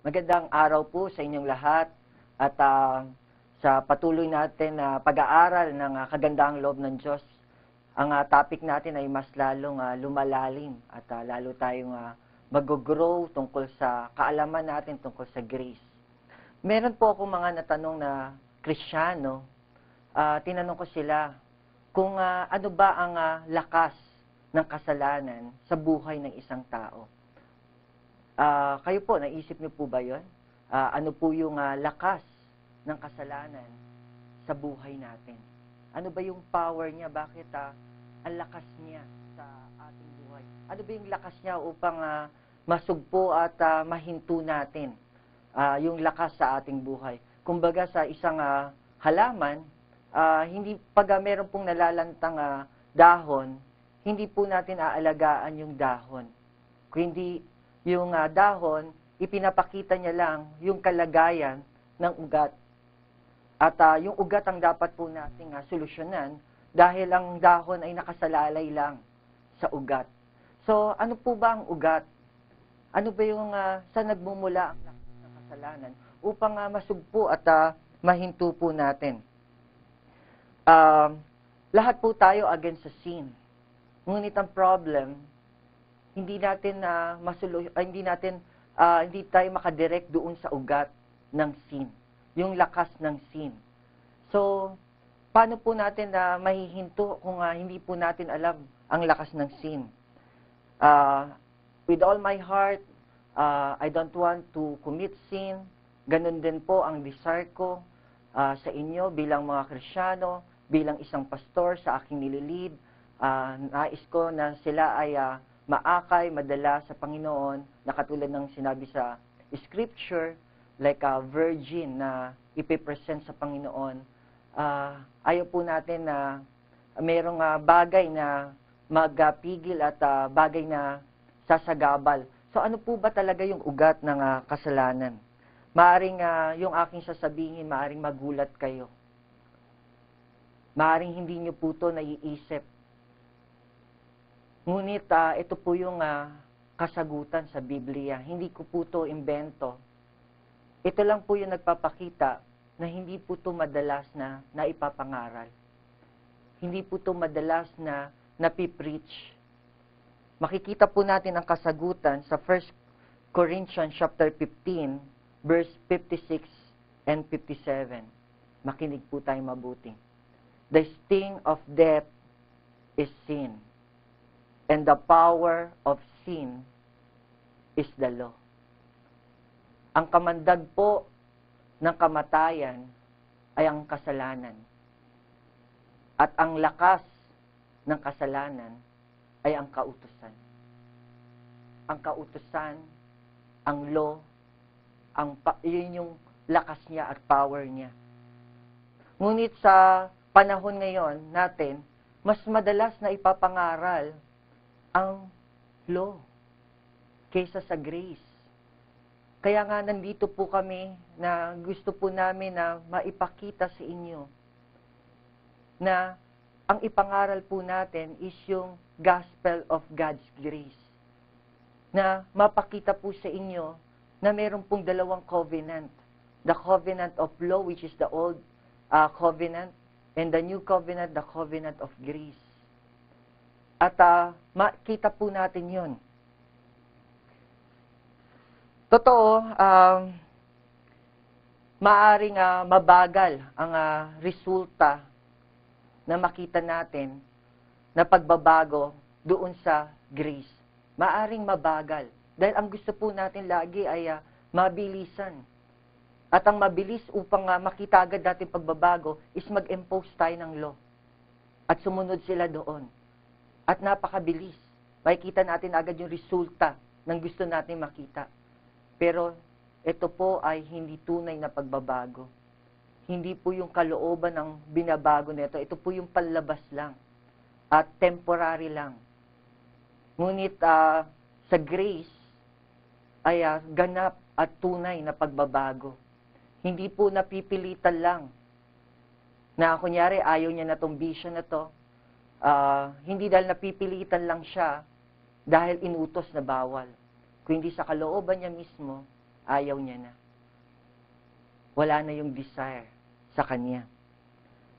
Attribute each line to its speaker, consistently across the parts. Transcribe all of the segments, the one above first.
Speaker 1: Magandang araw po sa inyong lahat at sa patuloy natin na pag-aaral ng kagandahang loob ng Diyos. Ang topic natin ay mas lalong lumalalim at lalo tayong mag-grow tungkol sa kaalaman natin tungkol sa grace. Meron po akong mga natanong na Kristiyano, tinanong ko sila kung ano ba ang lakas ng kasalanan sa buhay ng isang tao. Kayo po, naisip niyo po ba yun? Ano po yung lakas ng kasalanan sa buhay natin? Ano ba yung power niya? Bakit ang lakas niya sa ating buhay? Ano ba yung lakas niya upang masugpo at mahinto natin yung lakas sa ating buhay? Kumbaga sa isang halaman, hindi pag meron pong nalalantang dahon, hindi po natin aalagaan yung dahon. Kundi yung dahon, ipinapakita niya lang yung kalagayan ng ugat. At yung ugat ang dapat po nating solusyonan dahil ang dahon ay nakasalalay lang sa ugat. So, ano po ba ang ugat? Ano ba yung saan nagmumula ang lakas ng kasalanan upang masugpo at mahinto po natin? Lahat po tayo against sa sin. Ngunit ang problem, hindi tayo makadirect doon sa ugat ng sin, yung lakas ng sin. So, paano po natin mahihinto kung hindi po natin alam ang lakas ng sin? With all my heart, I don't want to commit sin. Ganun din po ang desire ko sa inyo bilang mga Kristiyano, bilang isang pastor sa aking nililid. Nais ko na sila ay maakay, madala sa Panginoon, na katulad ng sinabi sa Scripture, like a virgin na ipipresent sa Panginoon. Ayaw po natin na mayroong bagay na magpigil at bagay na sasagabal. So ano po ba talaga yung ugat ng kasalanan? Maaring yung aking sasabihin, maaring magulat kayo. Maaring hindi nyo po ito naiisip. Ngunit ito po yung kasagutan sa Biblia. Hindi ko po ito imbento. Ito lang po yung nagpapakita na hindi po ito madalas na naipapangaral. Hindi po ito madalas na napipreach. Makikita po natin ang kasagutan sa 1 Corinthians chapter 15, verse 56 and 57. Makinig po tayo mabuti. The sting of death is sin. And the power of sin is the law. Ang kamandag po ng kamatayan ay ang kasalanan. At ang lakas ng kasalanan ay ang kautusan. Ang kautusan, ang law, yun yung lakas niya at power niya. Ngunit sa panahon ngayon natin, mas madalas na ipapangaral ang law kaysa sa grace. Kaya nga nandito po kami na gusto po namin na maipakita sa inyo na ang ipangaral po natin is yung gospel of God's grace. Na mapakita po sa inyo na meron pong dalawang covenant. The covenant of law, which is the old covenant, and the new covenant, the covenant of grace. At makita po natin yun. Totoo, maaring mabagal ang resulta na makita natin na pagbabago doon sa grace. Maaring mabagal. Dahil ang gusto po natin lagi ay mabilisan. At ang mabilis upang makita agad natin pagbabago is mag-impose tayo ng law. At sumunod sila doon. At napakabilis. Makikita natin agad yung resulta ng gusto natin makita. Pero ito po ay hindi tunay na pagbabago. Hindi po yung kalooban ng binabago nito. Ito po yung panlabas lang. At temporary lang. Ngunit sa grace ay ganap at tunay na pagbabago. Hindi po napipilitan lang. Na kunyari ayaw niya na tong vision na to. Hindi dahil napipilitan lang siya dahil inutos na bawal. Kundi sa kalooban niya mismo, ayaw niya na. Wala na yung desire sa kanya.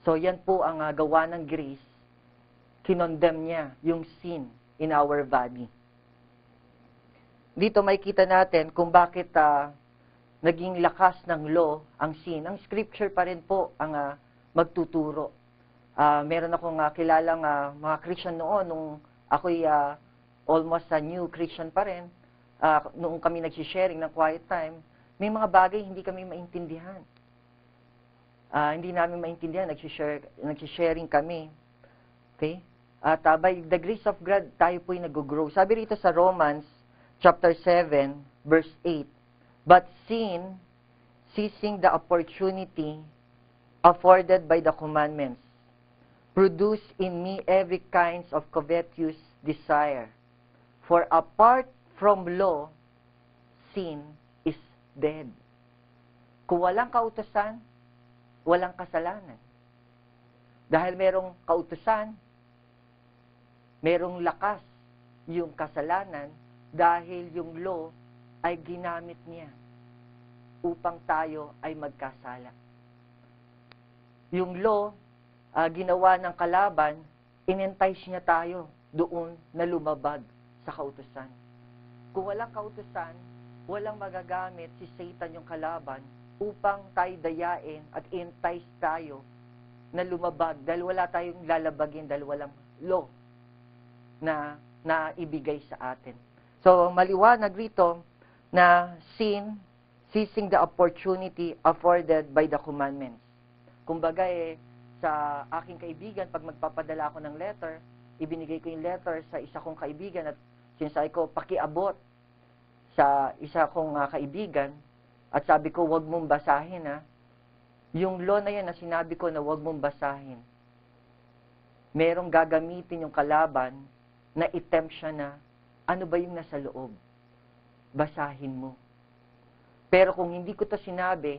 Speaker 1: So yan po ang gawa ng grace. Kinondemn niya yung sin in our body. Dito makikita natin kung bakit naging lakas ng law ang sin. Ang scripture pa rin po ang magtuturo. Meron akong kilalang mga Christian noon nung ako'y almost a new Christian pa rin. Noong kami nagsisharing ng quiet time, may mga bagay hindi kami maintindihan. Hindi namin maintindihan, nagsisharing kami. Okay? At by the grace of God, tayo po'y nag-grow. Sabi rito sa Romans chapter 7, verse 8, "But sin, seizing the opportunity afforded by the commandments, produce in me every kind of covetous desire. For apart from law, sin is dead." Kung walang kautusan, walang kasalanan. Dahil merong kautusan, merong lakas yung kasalanan dahil yung law ay ginamit niya upang tayo ay magkasala. Yung law, ginawa ng kalaban, in-entice niya tayo doon na lumabag sa kautusan. Kung walang kautusan, walang magagamit si Satan yung kalaban upang tayo dayain at entice tayo na lumabag dahil wala tayong lalabagin dahil walang law na ibigay sa atin. So, maliwanag rito na sin, seizing the opportunity afforded by the commandments. Kumbaga sa aking kaibigan, pag magpapadala ako ng letter, ibinigay ko yung letter sa isa kong kaibigan at sinasabi ko, pakiabot sa isa kong kaibigan at sabi ko, wag mong basahin Yung law na yan na sinabi ko na wag mong basahin, merong gagamitin yung kalaban na i-tempt siya na, ano ba yung nasa loob? Basahin mo. Pero kung hindi ko to sinabi,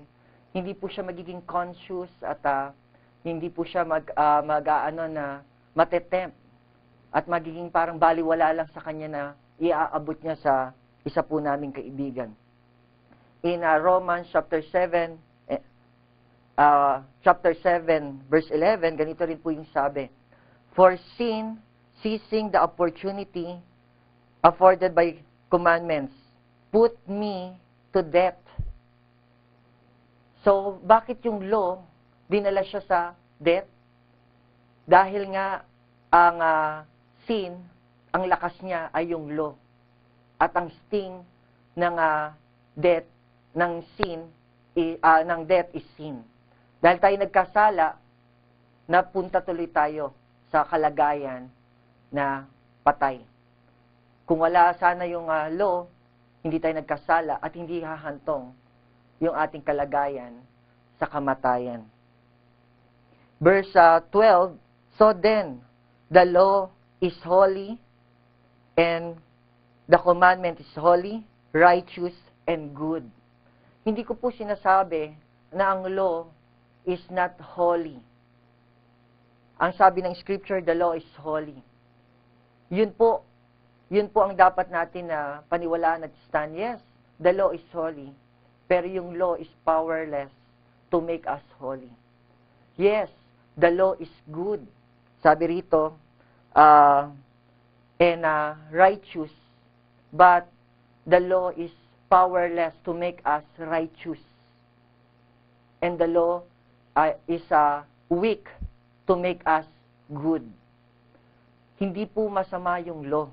Speaker 1: hindi po siya magiging conscious at hindi po siya matetempt at magiging parang baliwala lang sa kanya na iaabot niya sa isa po naming kaibigan. In Romans chapter 7, verse 11, ganito rin po yung sabi, "For sin, seizing the opportunity afforded by commandments, put me to death." So, bakit yung law, dinala siya sa death? Dahil nga, ang sin, ang lakas niya ay yung law. At ang sting ng death, ng death is sin. Dahil tayo nagkasala, napunta tuloy tayo sa kalagayan na patay. Kung wala sana yung law, hindi tayo nagkasala at hindi hahantong yung ating kalagayan sa kamatayan. Verse 12, "So then, the law is holy, and the commandment is holy, righteous, and good." Hindi ko po sinasabi na ang law is not holy. Ang sabi ng scripture, the law is holy. Yun po ang dapat natin na paniwalaan at stand. Yes, the law is holy, pero yung law is powerless to make us holy. Yes, the law is good. Sabi rito, and righteous, but the law is powerless to make us righteous. And the law is weak to make us good. Hindi po masama yung law.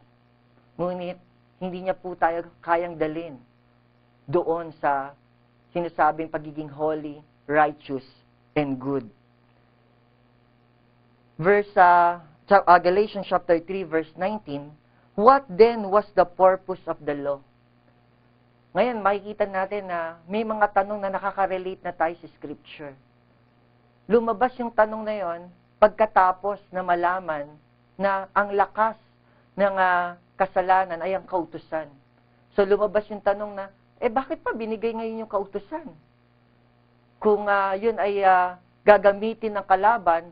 Speaker 1: Ngunit, hindi niya po tayo kayang dalhin doon sa sinasabing pagiging holy, righteous, and good. Galatians chapter 3, verse 19, "What then was the purpose of the law?" Ngayon, makikita natin na may mga tanong na nakaka-relate na tayo sa Scripture. Lumabas yung tanong na yon pagkatapos na malaman na ang lakas ng kasalanan ay ang kautusan. So, lumabas yung tanong na, bakit pa binigay ngayon yung kautusan? Kung yun ay gagamitin ng kalaban